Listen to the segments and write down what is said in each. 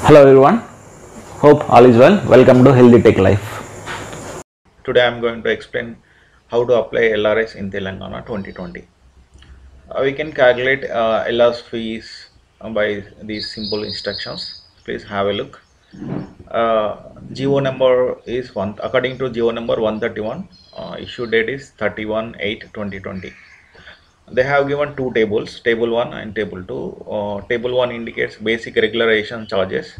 Hello everyone, hope all is well. Welcome to Healthy Tech Life. Today I am going to explain how to apply LRS in Telangana 2020. We can calculate LRS fees by these simple instructions. Please have a look. GO number is according to GO number 131. Issue date is 31/8/2020. They have given two tables, table 1 and table 2. Table 1 indicates basic regularization charges,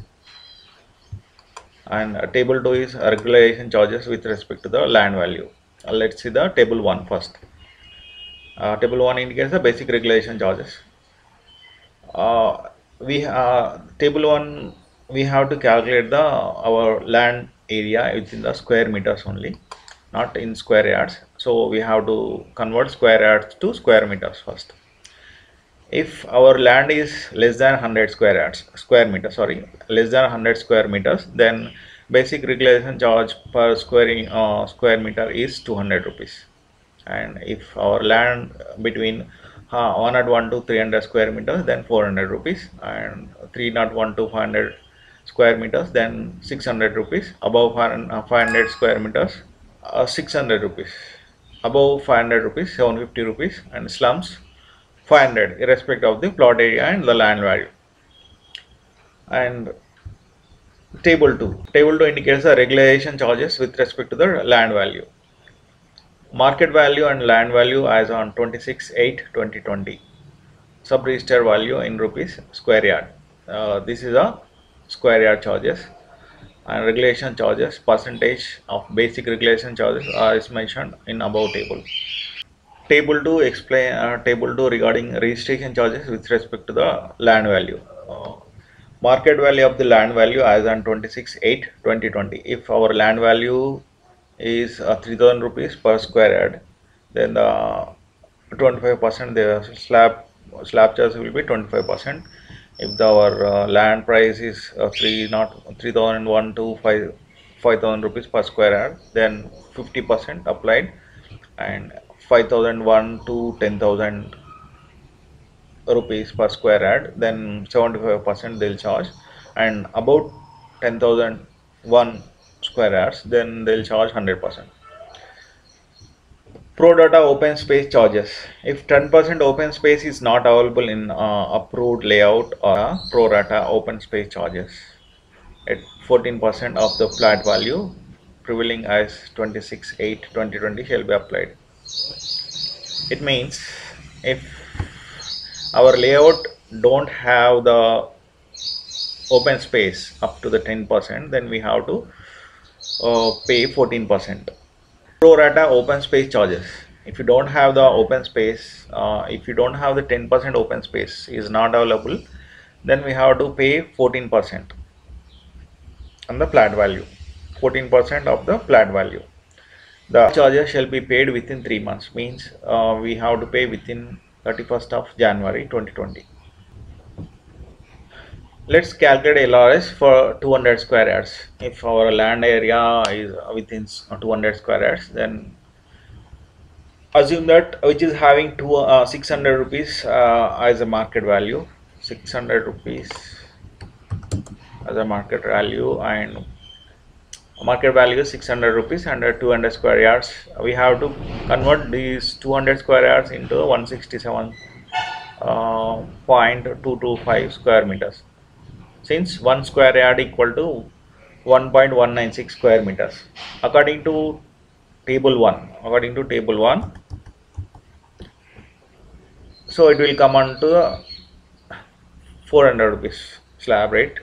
and table 2 is regularization charges with respect to the land value. Let's see the table 1 first. Table 1 indicates the basic regulation charges. We Table 1, we have to calculate the our land area within the square meters only, not in square yards. So we have to convert square yards to square meters first. If our land is less than 100 square meters, less than 100 square meters, then basic regulation charge per square meter is 200 rupees. And if our land between 101 to 300 square meters, then 400 rupees, and 301 to 500 square meters, then 600 rupees. Above 500 square meters, 600 rupees. Above 500 rupees, 750 rupees, and slums 500, irrespective of the plot area and the land value. And table 2 indicates the regulation charges with respect to the land value. Market value and land value as on 26/8/2020. Sub-register value in rupees square yard. This is a square yard charges, and regulation charges percentage of basic regulation charges is mentioned in above table. Table 2 regarding registration charges with respect to the land value. Market value of the land value as on 26/8/2020. If our land value is 3000 rupees per square yard, then the 25% the slab charge will be 25%. If our land price is 3001 to 5000 rupees per square yard, then 50% applied, and 5001 to 10,000 rupees per square yard, then 75% they'll charge, and about 10,001 square yards, then they'll charge 100%. Pro data open space charges. If 10% open space is not available in approved layout, or pro rata open space charges at 14% of the plat value prevailing as 26/8/2020 shall be applied. It means if our layout don't have the open space up to the 10%, then we have to pay 14%. Pro rata open space charges. If you don't have the open space, if you don't have the 10% open space is not available, then we have to pay 14% on the plat value. 14% of the plat value. The charges shall be paid within 3 months. Means we have to pay within 31st of January 2020. Let's calculate LRS for 200 square yards. If our land area is within 200 square yards, then assume that which is having 600 rupees as a market value. 600 rupees as a market value, and market value is 600 rupees under 200 square yards. We have to convert these 200 square yards into 167.225 square meters, since 1 square yard equal to 1.196 square meters. According to table 1, so it will come on to 400 rupees slab rate.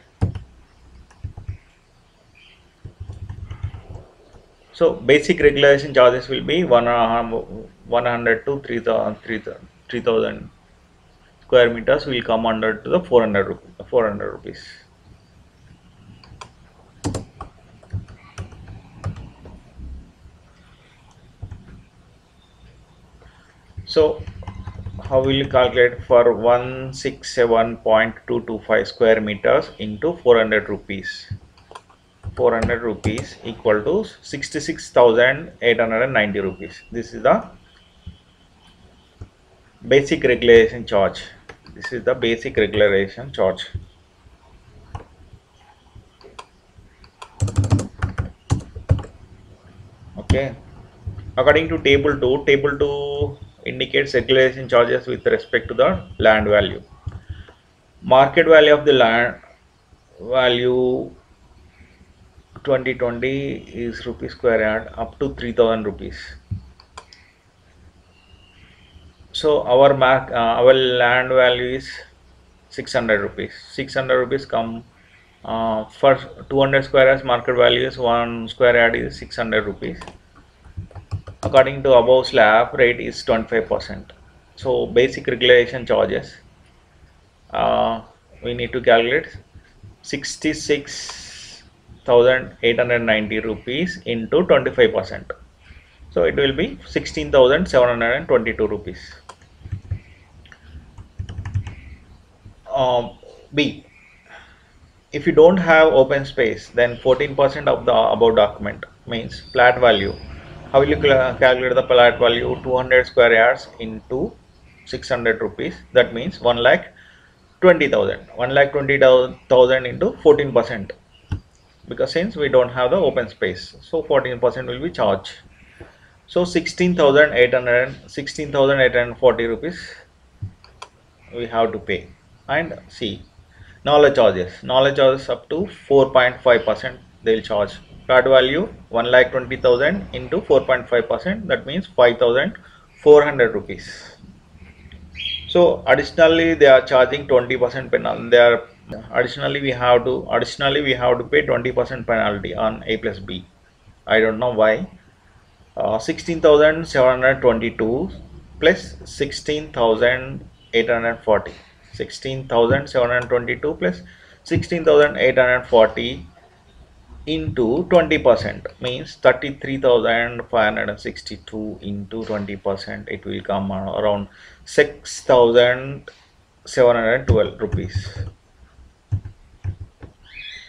So basic regulation charges will be 100 to 3000 square meters will come under to the 400 rupees. So how will you calculate for 167.225 square meters into 400 rupees? 400 rupees equal to 66,890 rupees. This is the basic regulation charge. Okay. According to table 2 indicates regulation charges with respect to the land value. Market value of the land value 2020 is rupees square yard up to 3000 rupees. So our land value is 600 rupees. 600 rupees come for 200 square yards. Market value is 1 square yard is 600 rupees. According to above slab, rate is 25%. So basic regulation charges, we need to calculate 66,890 rupees into 25%. So it will be 16,722 rupees. B. If you don't have open space, then 14% of the above document means plat value. How will you calculate the plat value? 200 square yards into 600 rupees. That means 1,20,000. 1,20,000 into 14%. Because since we don't have the open space, so 14% will be charged. So 16,840 rupees we have to pay. And C. Knowledge charges up to 4.5% they will charge. Plat value 1,20,000 into 4.5%, that means 5,400 rupees. So additionally they are charging 20% penalty. Additionally we have to pay 20% penalty on A plus B. I don't know why. 16,722 plus 16,840. 16,722 plus 16,840 into 20% means 33,562 into 20%. It will come around 6,712 rupees.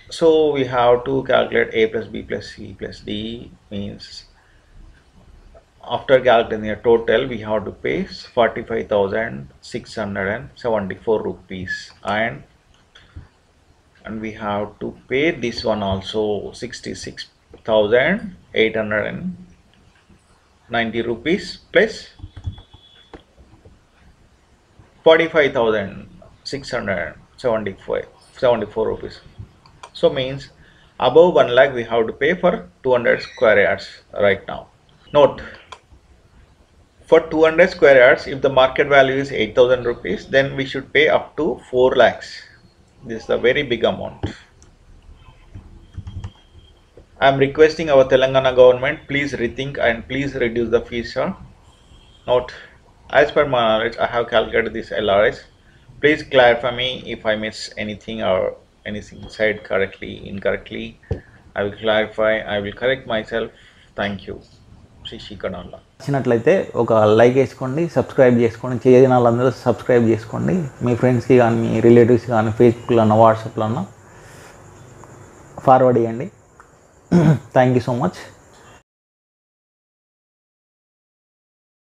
So we have to calculate A plus B plus C plus D, means after calculating the total we have to pay 45,674 rupees, and we have to pay this one also 66,890 rupees plus 45,674 rupees. So means above 1 lakh we have to pay for 200 square yards right now. Note, for 200 square yards, if the market value is 8,000 rupees, then we should pay up to 4 lakhs. This is a very big amount. I am requesting our Telangana government, please rethink and please reduce the fees. Note, as per my knowledge, I have calculated this LRS. Please clarify me if I miss anything or anything said correctly, incorrectly. I will clarify, I will correct myself. Thank you. శ్రీశీకరణాల నచ్చినట్లయితే ఒక like వేసుకోండి, subscribe చేసుకోండి, చేయని వాళ్ళందరూ subscribe చేసుకోండి. మీ ఫ్రెండ్స్కి కానీ మీ రిలేటివ్స్కి కానీ ఫేస్బుక్లో అన్న వాట్సాప్లో అన్న ఫార్వర్డ్ చేయండి. Thank you so much.